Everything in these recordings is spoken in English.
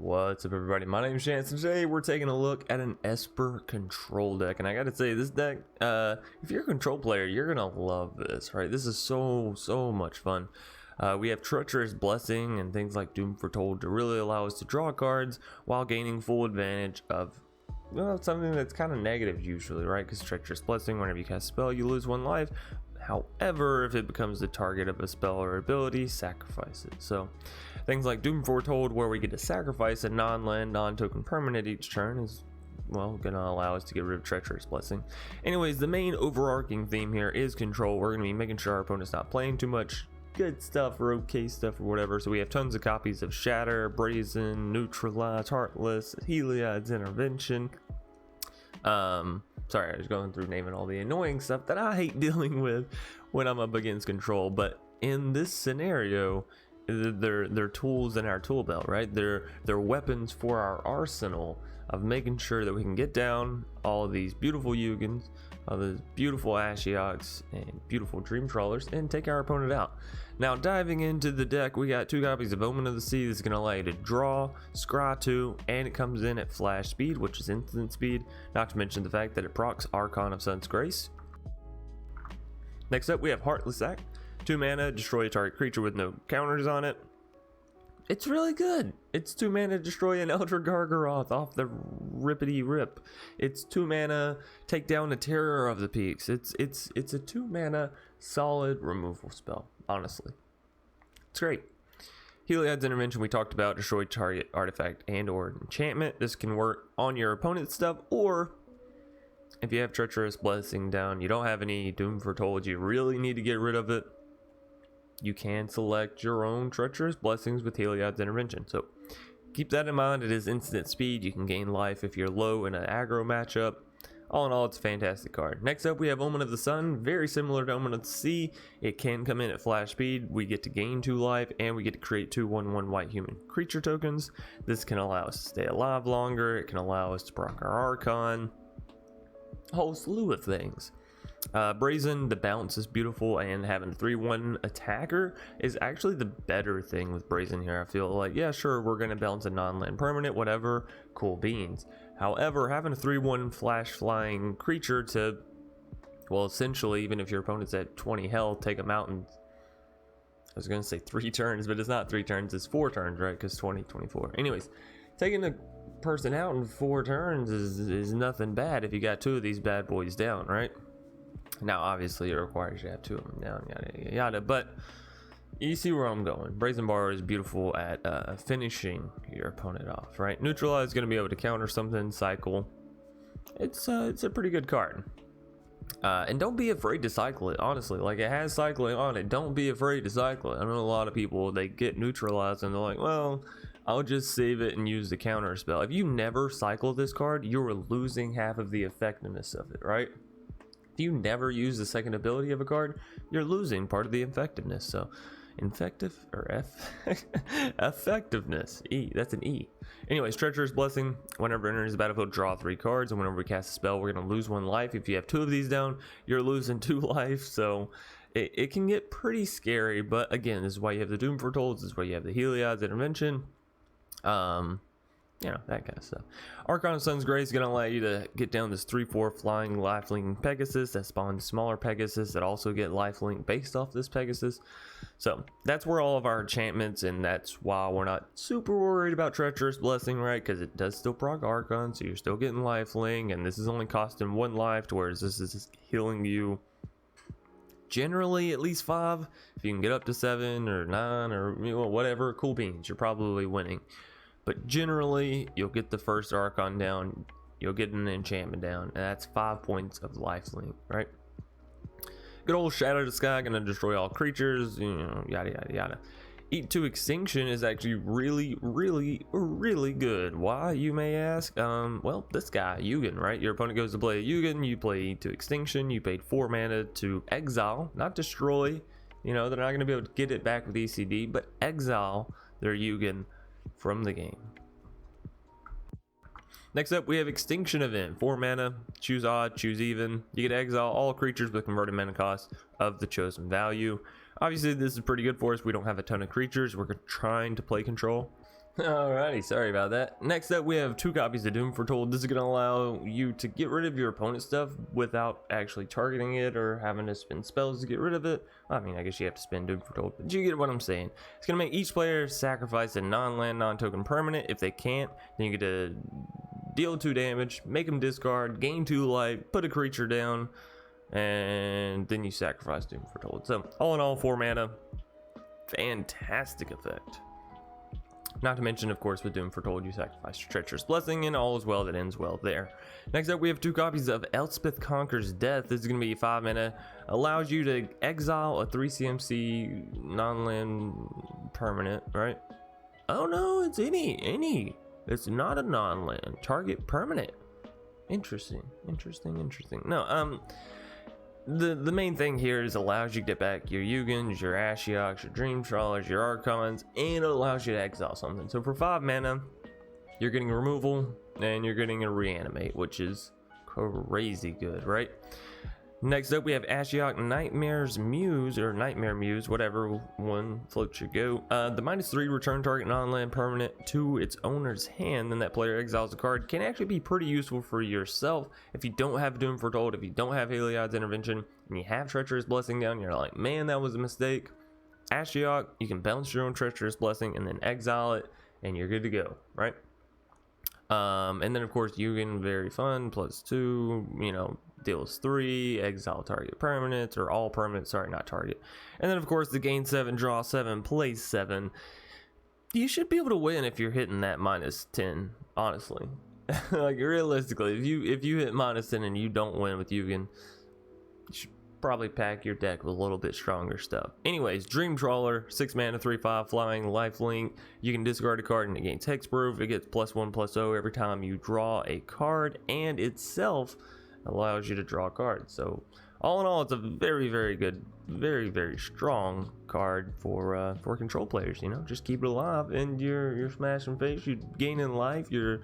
What's up, everybody? My name is Chance, and today we're taking a look at an Esper Control deck. And I gotta say, this deck, if you're a control player, you're gonna love this, right? This is so much fun. We have Treacherous Blessing and things like Doom Foretold to really allow us to draw cards while gaining full advantage of, well, something that's kind of negative usually, right? Because Treacherous Blessing, whenever you cast a spell, you lose one life. However, if it becomes the target of a spell or ability, sacrifice it. So things like Doom Foretold, where we get to sacrifice a non-land, non-token permanent each turn, is, well, gonna allow us to get rid of Treacherous Blessing. Anyways, the main overarching theme here is control. We're gonna be making sure our opponent's not playing too much good stuff or okay stuff or whatever. So we have tons of copies of Shatter, Brazen, Neutralize, Heartless, Heliod's Intervention. Sorry, I was going through naming all the annoying stuff that I hate dealing with when I'm up against control. But in this scenario, they're tools in our tool belt, right? They're weapons for our arsenal of making sure that we can get down all of these beautiful Ugins, all these beautiful Ashioks, and beautiful Dream Trawlers, and take our opponent out. Now, diving into the deck, we got 2 copies of Omen of the Sea. That's going to allow you to draw, scry 2, and it comes in at flash speed, which is instant speed, not to mention the fact that it procs Archon of Sun's Grace. Next up, we have Heartless Act. 2 mana, destroy a target creature with no counters on it. It's really good. It's 2 mana, destroy an Elder Gargaroth off the rippity rip. It's 2 mana, take down the Terror of the Peaks. It's a 2 mana solid removal spell, honestly. It's great. Heliod's Intervention we talked about, destroy target artifact and or enchantment. This can work on your opponent's stuff, or if you have Treacherous Blessing down, you don't have any Doom Foretold, you really need to get rid of it, you can select your own Treacherous Blessings with Heliod's Intervention. So keep that in mind. It is instant speed. You can gain life if you're low in an aggro matchup. All in all, it's a fantastic card. Next up, we have Omen of the Sun. Very similar to Omen of the Sea. It can come in at flash speed. We get to gain 2 life, and we get to create 2 1/1 white human creature tokens. This can allow us to stay alive longer. It can allow us to proc our Archon. A whole slew of things. Brazen, the bounce is beautiful, and having a 3/1 attacker is actually the better thing with Brazen here. I feel like, yeah, sure, we're going to bounce a non-land permanent, whatever, cool beans. However, having a 3/1 flash flying creature to, well, essentially, even if your opponent's at 20 health, take them out in, I was going to say 3 turns, but it's not 3 turns, it's 4 turns, right? Because 20, 24. Anyways, taking a person out in 4 turns is nothing bad if you got 2 of these bad boys down, right? Now, obviously, it requires you to have 2 of them down, yada, yada, yada, but you see where I'm going. Brazen Borrower is beautiful at finishing your opponent off, right? Neutralize is going to be able to counter something, cycle. It's a pretty good card. And don't be afraid to cycle it, honestly. Like, it has cycling on it. Don't be afraid to cycle it. I know a lot of people, they get neutralized and they're like, well, I'll just save it and use the counter spell. If you never cycle this card, you're losing half of the effectiveness of it, right? If you never use the second ability of a card, you're losing part of the effectiveness. So, effectiveness. E, that's an E. Anyways, Treacherous Blessing, whenever it enters the battlefield, draw 3 cards, and whenever we cast a spell, we're going to lose 1 life. If you have 2 of these down, you're losing 2 life. So, it can get pretty scary, but again, this is why you have the Doom Foretold, this is why you have the Heliod's Intervention. You know, that kind of stuff. Archon of Sun's Grace is going to allow you to get down this 3/4 flying lifelink Pegasus that spawns smaller Pegasus that also get lifelink based off this Pegasus. So that's where all of our enchantments, and that's why we're not super worried about Treacherous Blessing, right? Because it does still proc Archon, so you're still getting lifelink, and this is only costing 1 life, whereas this is healing you generally at least 5. If you can get up to 7 or 9 or, you know, whatever, cool beans, you're probably winning. But generally, you'll get the first Archon down, you'll get an enchantment down, and that's 5 points of lifelink, right? Good old Shadow to Sky, gonna destroy all creatures, you know, yada yada yada. Eat 2 Extinction is actually really good. Why, you may ask? Well, this guy, Ugin, right? Your opponent goes to play a Ugin, you play Eat 2 Extinction, you paid 4 mana to exile, not destroy. You know, they're not gonna be able to get it back with ECD, but exile their Ugin from the game. Next up, we have Extinction Event. 4 mana, choose odd, choose even. You get to exile all creatures with converted mana cost of the chosen value. Obviously, this is pretty good for us. We don't have a ton of creatures. We're trying to play control. Alrighty, sorry about that. Next up, we have 2 copies of Doom Foretold. This is going to allow you to get rid of your opponent's stuff without actually targeting it or having to spend spells to get rid of it. I mean, I guess you have to spend Doom Foretold, but you get what I'm saying. It's going to make each player sacrifice a non-land, non-token permanent. If they can't, then you get to deal 2 damage, make them discard, gain 2 life, put a creature down, and then you sacrifice Doom Foretold. So, all in all, 4 mana. Fantastic effect. Not to mention, of course, with Doom Foretold, you sacrifice your Treacherous Blessing, and all is well that ends well there. Next up, we have 2 copies of Elspeth Conquers Death. This is going to be 5 mana. Allows you to exile a 3 CMC non-land permanent, right? Oh no, it's any. It's not a non-land. Target permanent. Interesting. No, the main thing here is allows you to get back your Ugins, your Ashioks, your Dream Trawlers, your Archons, and it allows you to exile something. So for 5 mana, you're getting a removal and you're getting a reanimate, which is crazy good, right? Next up, we have Ashiok Nightmare's Muse, or Nightmare Muse, whatever one floats your go. The -3 return target non-land permanent to its owner's hand, then that player exiles a card. Can actually be pretty useful for yourself if you don't have Doom Foretold, if you don't have Heliod's Intervention, and you have Treacherous Blessing down, you're like, man, that was a mistake. Ashiok, you can bounce your own Treacherous Blessing and then exile it, and you're good to go, right? And then of course Ugin, very fun, +2, you know, deals 3, exile target permanents, or all permanents, sorry, not target. And then of course the gain 7, draw 7, play 7. You should be able to win if you're hitting that -10, honestly. Like realistically, if you hit -10 and you don't win with Ugin, you should probably pack your deck with a little bit stronger stuff. Anyways, Dream Trawler, 6 mana, 3/5, flying, lifelink. You can discard a card and it gains hexproof. It gets +1/+0 every time you draw a card, and itself allows you to draw cards. So all in all, it's a very good, very strong card for control players. You know, just keep it alive and you're smashing face, you're gaining life, you're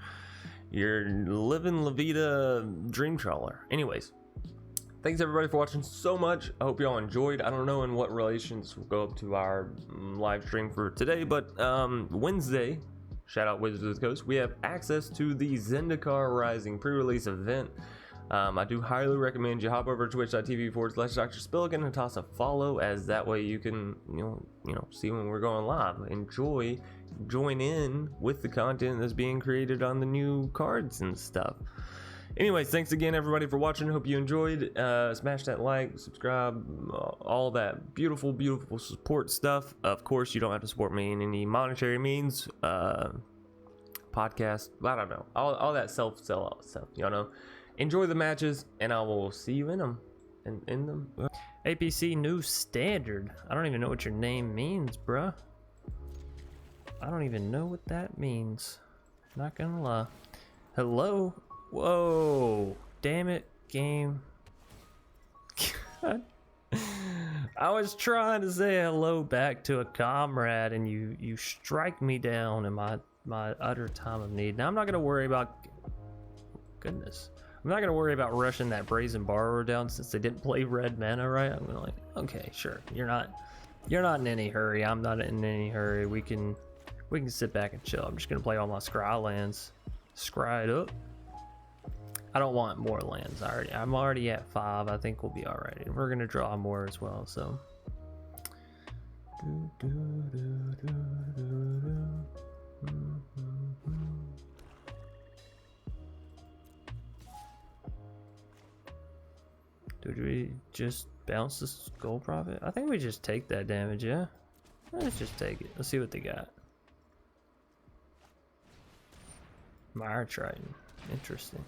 living La Vida Dream Trawler. Anyways, thanks everybody for watching so much. I hope y'all enjoyed. I don't know in what relations will go up to our live stream for today, but Wednesday, shout out Wizards of the Coast, we have access to the Zendikar Rising pre-release event. I do highly recommend you hop over to twitch.tv/Dr. Spilligan and toss a follow, as that way you can you know see when we're going live. Join in with the content that's being created on the new cards and stuff. Anyways, thanks again everybody for watching. Hope you enjoyed. Smash that like, subscribe, all that beautiful support stuff. Of course, you don't have to support me in any monetary means. Podcast, I don't know, all that sellout stuff, you know. Enjoy the matches, and I will see you in them. APC new standard. I don't even know what your name means, bruh. I don't even know what that means. Not gonna lie. Hello? Whoa. Damn it, game. I was trying to say hello back to a comrade, and you strike me down in my utter time of need. Now I'm not gonna worry about... Goodness. I'm not gonna worry about rushing that Brazen Borrower down since they didn't play red mana, right? I'm gonna like, okay, sure. You're not in any hurry. I'm not in any hurry. We can sit back and chill. I'm just gonna play all my scry lands. Scry it up. I don't want more lands. I'm already at 5. I think we'll be all right. And we're gonna draw more as well. So. Do we just bounce the Skull Prophet? I think we just take that damage, yeah? Let's just take it. Let's see what they got. Mire Triton. Interesting.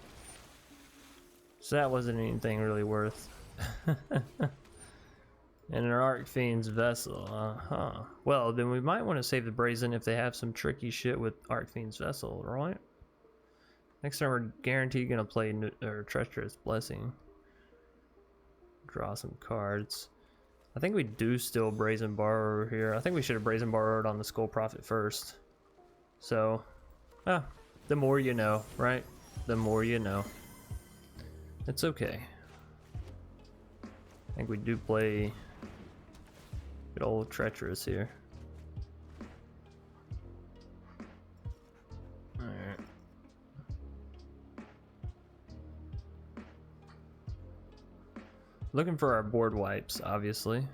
So that wasn't anything really worth. And an Archfiend's Vessel. Uh-huh. Well, then we might want to save the Brazen if they have some tricky shit with Archfiend's Vessel, right? Next time we're guaranteed going to play Treacherous Blessing. Draw some cards. I think we do still Brazen Borrower here. I think we should have Brazen Borrowed on the Skull Prophet first. So, the more you know, right? The more you know. It's okay. I think we do play good old Treacherous here. Looking for our board wipes, obviously.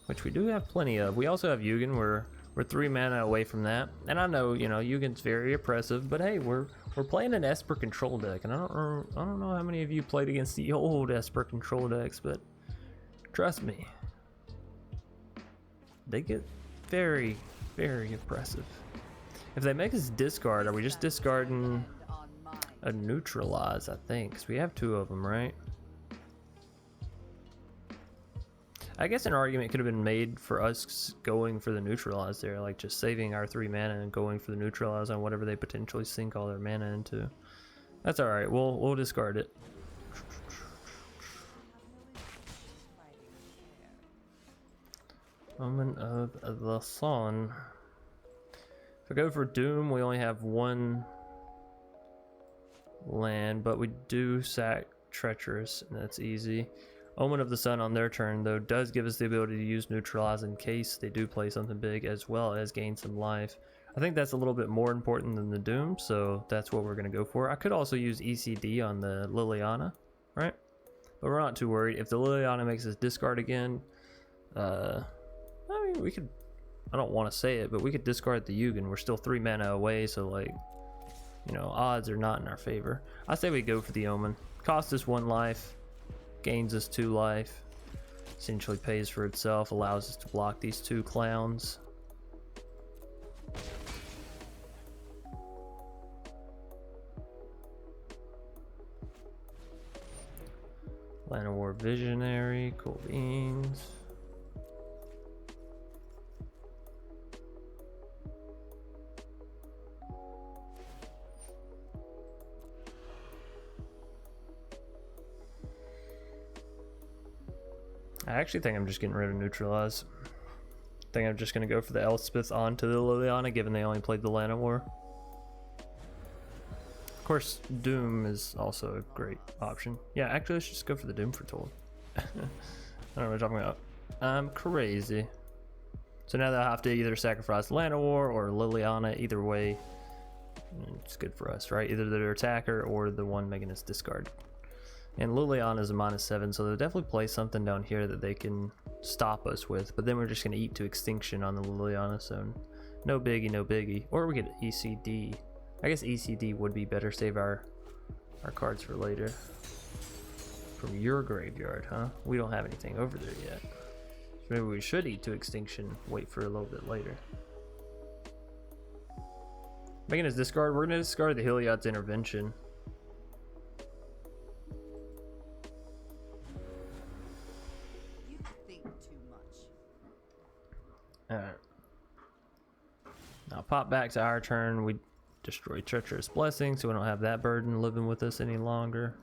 Which we do have plenty of. We also have Ugin. We're 3 mana away from that. And I know, you know, Yugin's very oppressive, but hey, we're playing an Esper Control deck, and I don't know how many of you played against the old Esper Control decks, but trust me, they get very, very oppressive. If they make us discard, are we just discarding a Neutralize, I think? Because we have 2 of them, right? I guess an argument could have been made for us going for the Neutralize there, like just saving our 3 mana and going for the Neutralize on whatever they potentially sink all their mana into. That's alright, we'll discard it. Omen of the Sun. If I go for Doom, we only have 1 land, but we do sack Treacherous, and that's easy. Omen of the Sun on their turn, though, does give us the ability to use Neutralize in case they do play something big, as well as gain some life. I think that's a little bit more important than the Doom, so that's what we're going to go for. I could also use ECD on the Liliana, right? But we're not too worried. If the Liliana makes us discard again, I mean, we could, I don't want to say it, but we could discard the Ugin. We're still 3 mana away, so like, you know, odds are not in our favor. I say we go for the Omen. Cost us 1 life. Gains us 2 life, essentially pays for itself, allows us to block these 2 clowns. Llanowar Visionary, cool beans. I actually think I'm just getting rid of Neutralize. I think I'm just going to go for the Elspeth onto the Liliana, given they only played the Llanowar. Of course, Doom is also a great option. Yeah, actually, let's just go for the Doom for Told. I don't know what I'm talking about. I'm crazy. So now they'll have to either sacrifice Llanowar or Liliana. Either way, it's good for us, right? Either their attacker or the one making us discard. And Liliana is a -7, so they'll definitely play something down here that they can stop us with. But then we're just going to eat to extinction on the Liliana, so no biggie, no biggie. Or we get ECD. I guess ECD would be better. Save our cards for later. From your graveyard, huh? We don't have anything over there yet. So maybe we should eat to extinction, wait for a little bit later. Making us discard, we're going to discard the Heliod's Intervention. Alright. Now pop back to our turn. We destroy Treacherous Blessing, so we don't have that burden living with us any longer.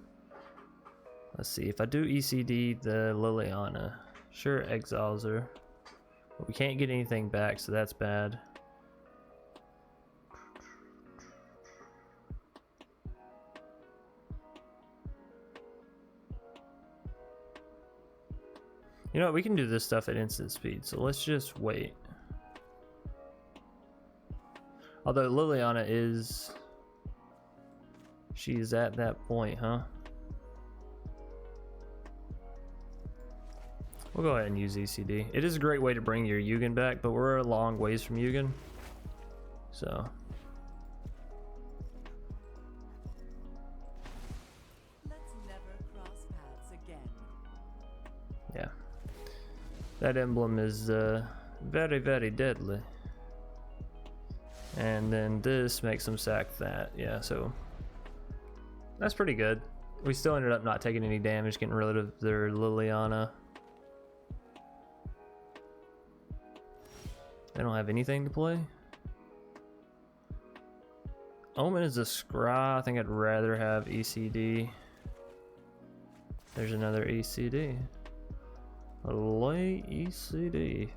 Let's see. If I do ECD the Liliana, sure exiles her. But we can't get anything back, so that's bad. You know what, we can do this stuff at instant speed, so let's just wait. Although Liliana is... she's at that point, huh? We'll go ahead and use ECD. It is a great way to bring your Ugin back, but we're a long ways from Ugin. So... let's never cross paths again. yeah. That emblem is very, very deadly. And then this makes them sack that. Yeah, so that's pretty good. We still ended up not taking any damage, getting rid of their Liliana. They don't have anything to play. Omen is a scry. I think I'd rather have ECD. There's another ECD. A late ECD.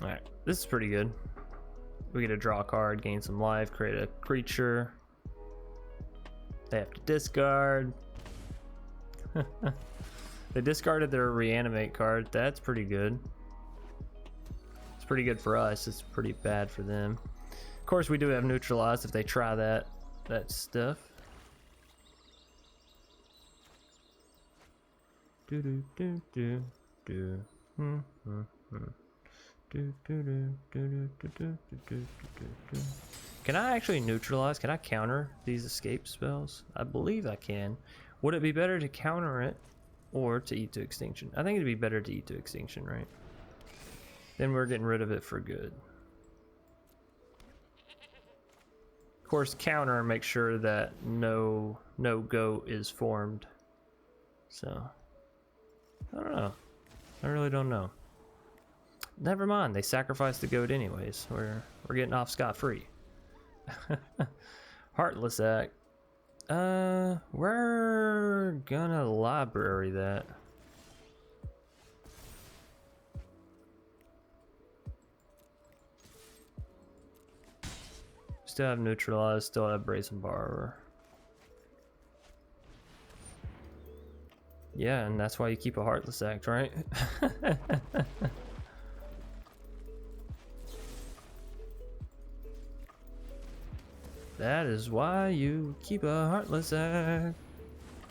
Alright, this is pretty good. We get to draw a card, gain some life, create a creature. They have to discard. They discarded their reanimate card. That's pretty good. It's pretty good for us. It's pretty bad for them. Of course, we do have Neutralize if they try that stuff. Do do do do do. Can I actually neutralize? Can I counter these escape spells? I believe I can. Would it be better to counter it or to eat to extinction? I think it'd be better to eat to extinction, right? Then we're getting rid of it for good. Of course, counter and make sure that no go is formed. So I don't know. I really don't know. Never mind, they sacrificed the goat anyways. We're getting off scot-free. Heartless Act. We're gonna library that. Still have Neutralize, still have Brazen Borrower. Yeah, and that's why you keep a Heartless Act, right? That is why you keep a Heartless Act.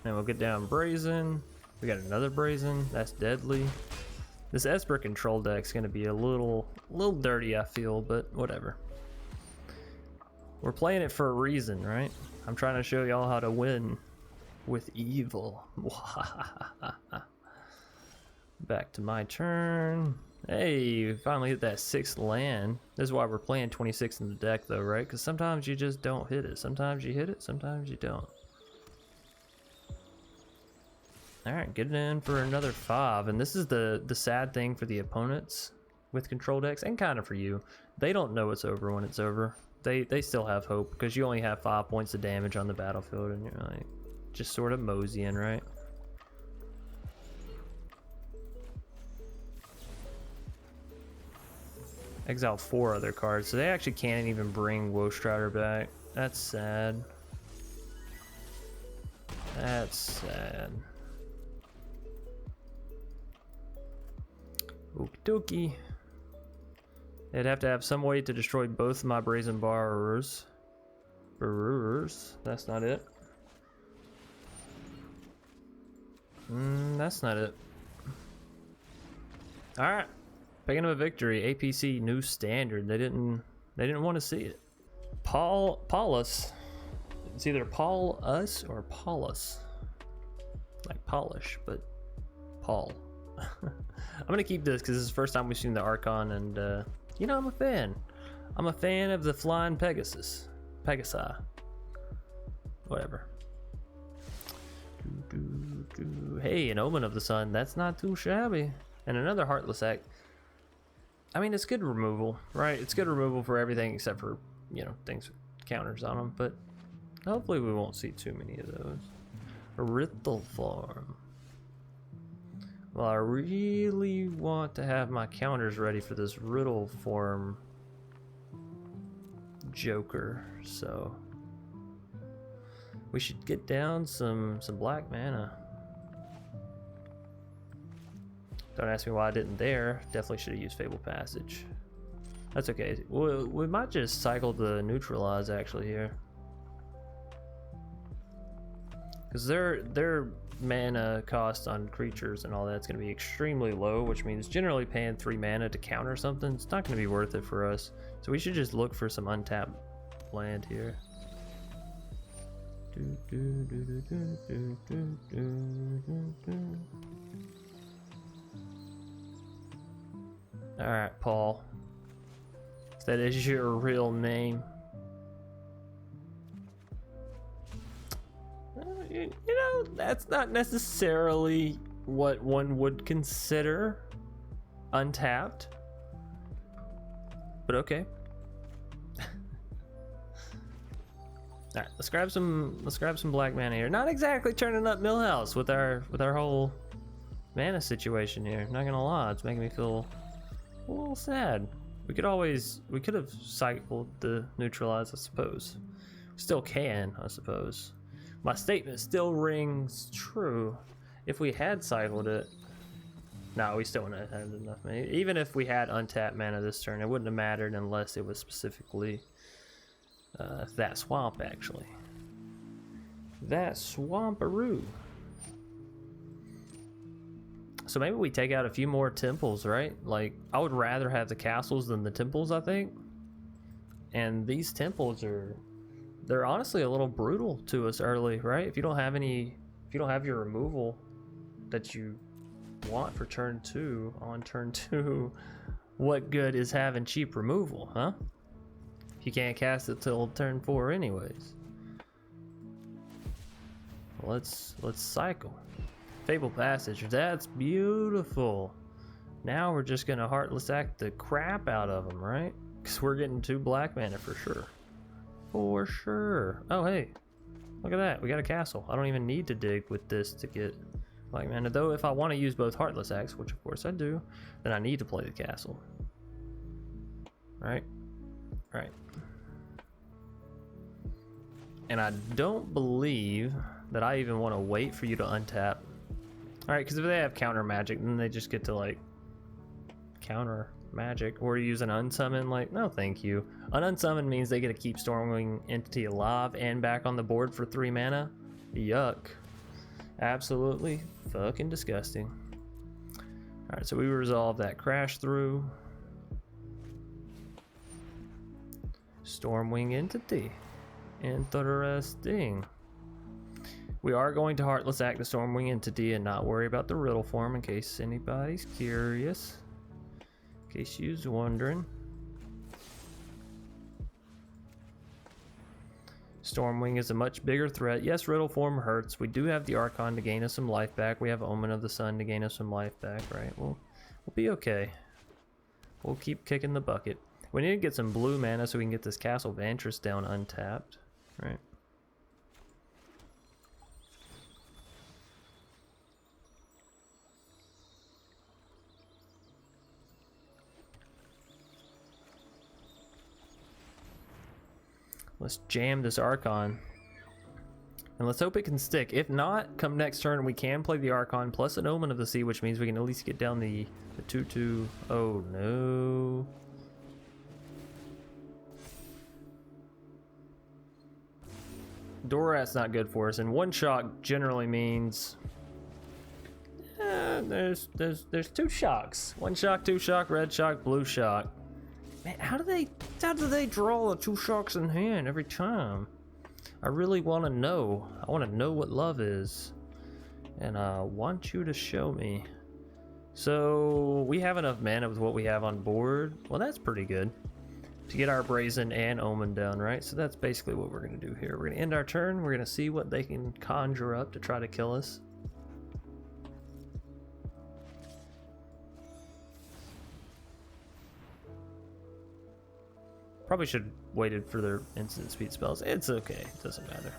And we'll get down Brazen. We got another Brazen. That's deadly. This Esper Control deck's gonna be a little dirty, I feel, but whatever. We're playing it for a reason, right? I'm trying to show y'all how to win with evil. Back to my turn. Hey, finally hit that 6th land. This is why we're playing 26 in the deck though, right? Because sometimes you just don't hit it. Sometimes you hit it, sometimes you don't. Alright, get it in for another 5. And this is the sad thing for the opponents with control decks, and kind of for you. They don't know it's over when it's over. They still have hope, because you only have 5 points of damage on the battlefield, and you're like, just sort of moseying, right? Exile 4 other cards, so they actually can't even bring Woestrider back. That's sad. That's sad. Okie dokie. They'd have to have some way to destroy both my Brazen Borrowers. That's not it. That's not it. Alright. Picking up a victory. APC new standard. They didn't want to see it. Paulus. It's either Paul us or Paulus. Like polish, but Paul. I'm gonna keep this because this is the first time we've seen the Archon, and you know, I'm a fan. I'm a fan of the flying Pegasus. Pegasi. Whatever. Hey, an Omen of the Sun. That's not too shabby. And another Heartless Act. I mean, it's good removal, right? It's good removal for everything except for, you know, things with counters on them. But hopefully we won't see too many of those. Rithal Farm. Well, I really want to have my counters ready for this Riddle Form Joker, so we should get down some black mana. Don't ask me why I didn't there. Definitely should have used Fabled Passage. That's okay. We might just cycle the Neutralize actually here, because their mana cost on creatures and all that's going to be extremely low, which means generally paying 3 mana to counter something, it's not going to be worth it for us. So we should just look for some untapped land here. Alright, Paul. If that is your real name. You know, that's not necessarily what one would consider untapped, but okay. All right, let's grab some black mana here. Not exactly turning up Millhouse with our whole mana situation here. Not gonna lie, it's making me feel a little sad. We could have cycled the Neutralize, I suppose. Still can, I suppose. My statement still rings true. If we had cycled it, No, we still wouldn't have had enough mana. Even if we had untapped mana this turn, it wouldn't have mattered unless it was specifically that swamp, actually. That swamperoo. So maybe we take out a few more temples, right? Like, I would rather have the castles than the temples, I think. And these temples they're honestly a little brutal to us early, right? If you don't have your removal that you want for turn 2 on turn 2, what good is having cheap removal, huh? If you can't cast it till turn 4 anyways. Let's cycle. Fabled Passage, that's beautiful. Now we're just gonna Heartless Act the crap out of them, right? Because we're getting 2 black mana for sure. For sure. Oh, hey, look at that. We got a castle. I don't even need to dig with this to get black mana. Though, if I want to use both Heartless Acts, which of course I do, then I need to play the castle. Right? Right. And I don't believe that I even want to wait for you to untap. Alright, because if they have counter magic, then they just get to, like, counter magic. Or use an unsummon, like, no thank you. An unsummon means they get to keep Stormwing Entity alive and back on the board for 3 mana. Yuck. Absolutely fucking disgusting. Alright, so we resolve that crash through. Stormwing Entity. Interesting. We are going to Heartless Act the Stormwing Entity and not worry about the riddle form in case anybody's curious. In case you's wondering. Stormwing is a much bigger threat. Yes, riddle form hurts. We do have the Archon to gain us some life back. We have Omen of the Sun to gain us some life back, right? We'll be okay. We'll keep kicking the bucket. We need to get some blue mana so we can get this Castle Vantress down untapped, right? Let's jam this Archon. And let's hope it can stick. If not, come next turn we can play the Archon plus an Omen of the Sea, which means we can at least get down the 2/2. Oh no. Dorat's not good for us, and one shock generally means there's 2 shocks. 1 shock, 2 shock, red shock, blue shock. Man, how do they draw the 2 shocks in hand every time? I really want to know. I want to know what love is, and I want you to show me. So we have enough mana with what we have on board. Well, that's pretty good to get our Brazen and Omen down, right? So that's basically what we're going to do here. We're going to end our turn. We're going to see what they can conjure up to try to kill us. Probably should have waited for their instant speed spells. It's okay. It doesn't matter.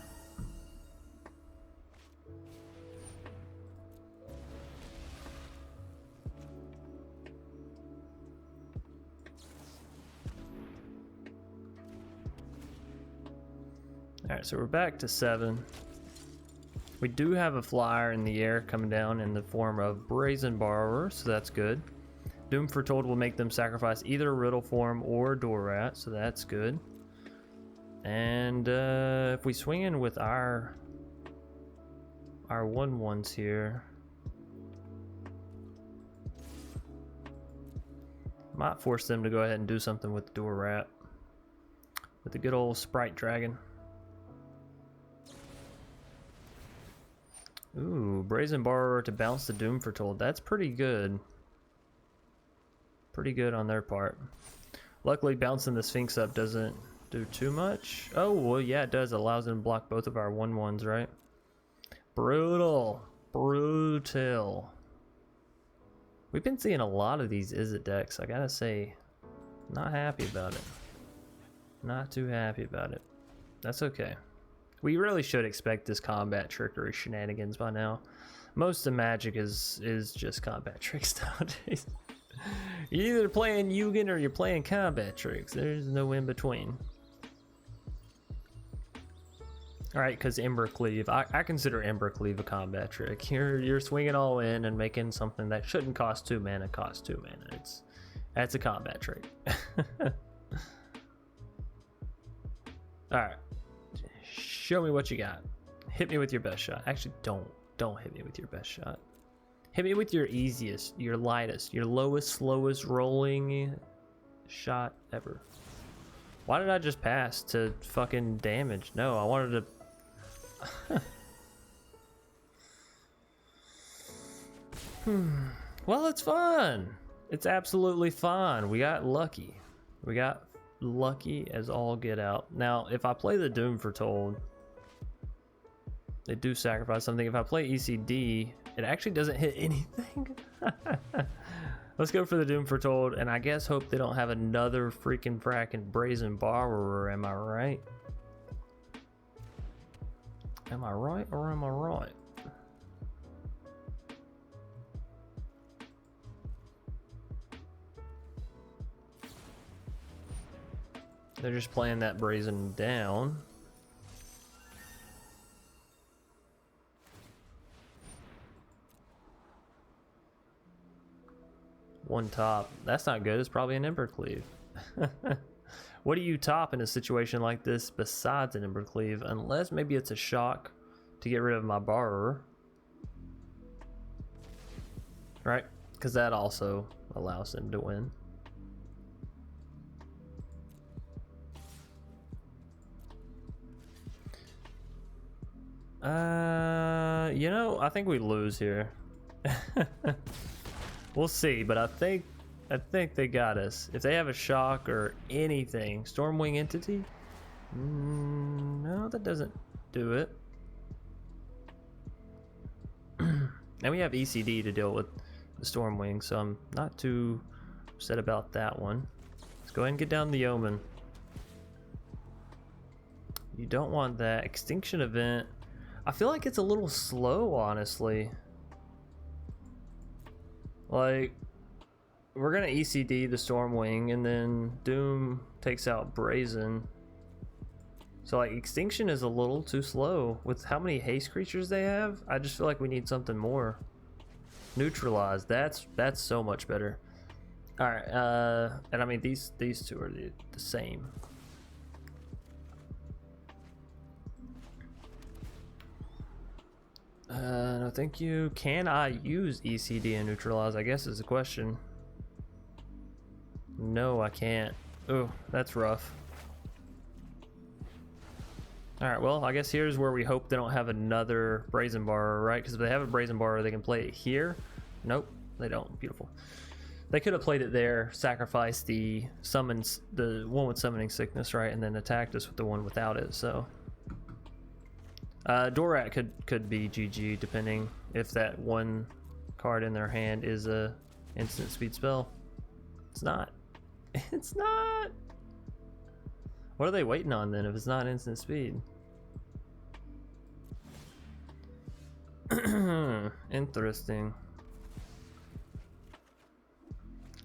Alright, so we're back to 7. We do have a flyer in the air coming down in the form of Brazen Borrower, so that's good. Doom Foretold will make them sacrifice either Riddle Form or Dorat, so that's good. And if we swing in with our 1/1s here, might force them to go ahead and do something with Dorat. With the good old Sprite Dragon. Ooh, Brazen Borrower to bounce the Doom Foretold. That's pretty good. Pretty good on their part. Luckily, bouncing the Sphinx up doesn't do too much. Oh, well, yeah, it does. It allows them to block both of our 1/1s, right? Brutal. Brutal. We've been seeing a lot of these Izzet decks. I gotta say, not happy about it. Not too happy about it. That's okay. We really should expect this combat trickery shenanigans by now. Most of Magic is just combat tricks nowadays. You're either playing Ugin or you're playing combat tricks. There's no in between. All right, because Ember Cleave, I consider Ember Cleave a combat trick. You're swinging all in and making something that shouldn't cost 2 mana cost 2 mana. That's a combat trick. All right, show me what you got. Hit me with your best shot. Actually, don't hit me with your best shot. Hit me with your easiest, your lightest, your lowest, slowest rolling shot ever. Why did I just pass to fucking damage? No, I wanted to... Well, it's fun. It's absolutely fun. We got lucky. We got lucky as all get out. Now, if I play the Doom Foretold, they do sacrifice something. If I play ECD, it actually doesn't hit anything. Let's go for the Doom Foretold, and I guess hope they don't have another freaking fracking Brazen Borrower. Am I right? Am I right or am I right? They're just playing that Brazen down. One top. That's not good. It's probably an Ember Cleave. What do you top in a situation like this besides an Ember Cleave? Unless maybe it's a shock to get rid of my borrower. Right? Because that also allows them to win. You know, I think we lose here. We'll see, but I think they got us. If they have a shock or anything, Stormwing Entity? No, that doesn't do it. And we have ECD to deal with the Stormwing, so I'm not too upset about that one. Let's go ahead and get down the Omen. You don't want that. Extinction Event. I feel like it's a little slow, honestly. Like, we're gonna ECD the Stormwing, and then Doom takes out Brazen. So like, Extinction is a little too slow. With how many haste creatures they have, I just feel like we need something more. Neutralize, that's so much better. Alright, and I mean, these two are the same. No thank you. Can I use ECD and Neutralize, I guess is the question. No, I can't. Oh, that's rough. Alright, well, I guess here's where we hope they don't have another Brazen Borrower, right? Because if they have a Brazen Borrower, they can play it here. Nope, they don't. Beautiful. They could have played it there, sacrificed the summons, the one with Summoning Sickness, right? And then attacked us with the one without it, so... Dorat could be GG, depending if that one card in their hand is a instant speed spell. It's not. It's not. What are they waiting on then if it's not instant speed? Interesting.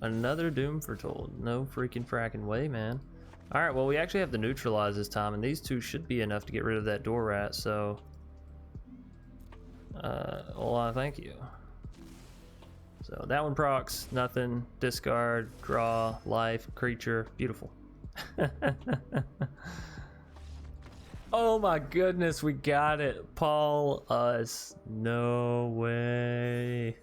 Another Doom Foretold. No freaking fracking way, man. Alright, well, we actually have the Neutralize this time, and these two should be enough to get rid of that Dorat, so... well, thank you. So, that one procs, nothing, discard, draw, life, creature, beautiful. Oh my goodness, we got it. Paul us. No way.